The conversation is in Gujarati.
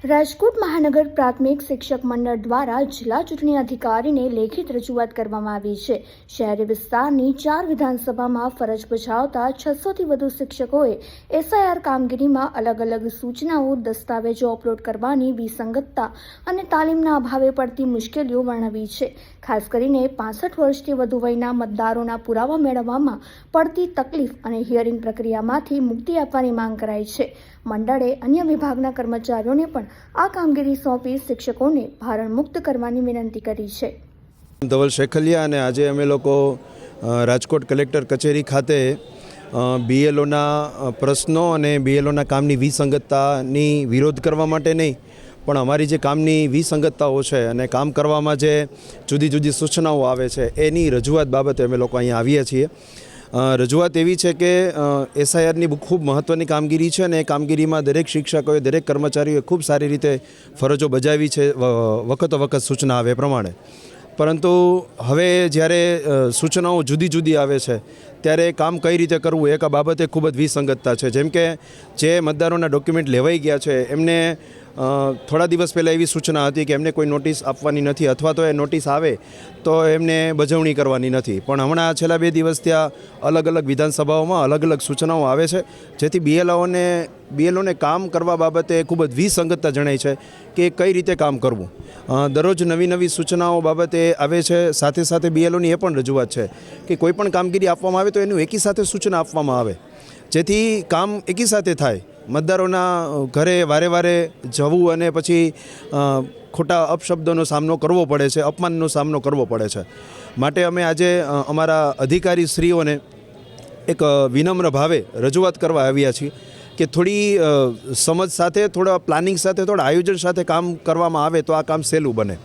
રાજકોટ મહાનગર પ્રાથમિક શિક્ષક મંડળ દ્વારા જિલ્લા ચૂંટણી અધિકારીને લેખિત રજૂઆત કરવામાં આવી છે। શહેરી વિસ્તારની 4 વિધાનસભામાં ફરજ બજાવતા 600થી વધુ શિક્ષકોએ એસઆઈઆર કામગીરીમાં અલગ અલગ સૂચનાઓ, દસ્તાવેજો અપલોડ કરવાની વિસંગતતા અને તાલીમના અભાવે પડતી મુશ્કેલીઓ વર્ણવી છે। ખાસ કરીને 65 વર્ષથી વધુ વયના મતદારોના પુરાવા મેળવવામાં પડતી તકલીફ અને હિયરિંગ પ્રક્રિયામાંથી મુક્તિ આપવાની માંગ કરાઈ છે। મંડળે અન્ય વિભાગના કર્મચારીઓને પણ આ કામગીરી સોંપી શિક્ષકોને ભારણ મુક્ત કરવાની વિનંતી કરી છે। ધવલ શેખલિયા અને આજે અમે લોકો રાજકોટ કલેક્ટર કચેરી ખાતે બીએલઓના પ્રશ્નો અને બીએલઓના કામની વિસંગતતાની વિરોધ કરવા માટે નહીં, પણ અમારી જે કામની વિસંગતતાઓ છે અને કામ કરવામાં જે જુદી જુદી સૂચનાઓ આવે છે એની રજૂઆત બાબતે અમે લોકો અહીંયા આવીએ છીએ। રજૂઆત એવી છે કે એસઆઈઆરની ખૂબ મહત્ત્વની કામગીરી છે અને એ કામગીરીમાં દરેક શિક્ષકોએ, દરેક કર્મચારીઓએ ખૂબ સારી રીતે ફરજો બજાવી છે વખતો વખત સૂચના આવે પ્રમાણે। પરંતુ હવે જ્યારે સૂચનાઓ જુદી જુદી આવે છે ત્યારે કામ કઈ રીતે કરવું એક આ બાબતે ખૂબ જ વિસંગતતા છે। જેમ કે જે મતદારોના ડોક્યુમેન્ટ લેવાઈ ગયા છે એમને થોડા દિવસ પહેલાં એવી સૂચના હતી કે એમને કોઈ નોટિસ આપવાની નથી, અથવા તો એ નોટિસ આવે તો એમને બજવણી કરવાની નથી। પણ હમણાં છેલ્લા 2 દિવસ ત્યાં અલગ અલગ વિધાનસભાઓમાં અલગ અલગ સૂચનાઓ આવે છે, જેથી બીએલઓને કામ કરવા બાબતે ખૂબ જ વિસંગતતા જણાય છે કે કઈ રીતે કામ કરવું। દરરોજ નવી નવી સૂચનાઓ બાબતે આવે છે। સાથે સાથે બીએલઓની એ પણ રજૂઆત છે કે કોઈ પણ કામગીરી આપવામાં આવે તો એનું એકી સાથે સૂચના આપવામાં આવે, જેથી કામ એકી સાથે થાય। મતદારોના ઘરે વારે વારે જવું અને પછી ખોટા અપશબ્દોનો સામનો કરવો પડે છે, અપમાનનો સામનો કરવો પડે છે। માટે અમે આજે અમારા અધિકારી શ્રીઓને એક વિનમ્ર ભાવે રજૂઆત કરવા આવ્યા છીએ કે થોડી સમજ સાથે, થોડા પ્લાનિંગ સાથે, થોડા આયોજન સાથે કામ કરવામાં આવે તો આ કામ સહેલું બને।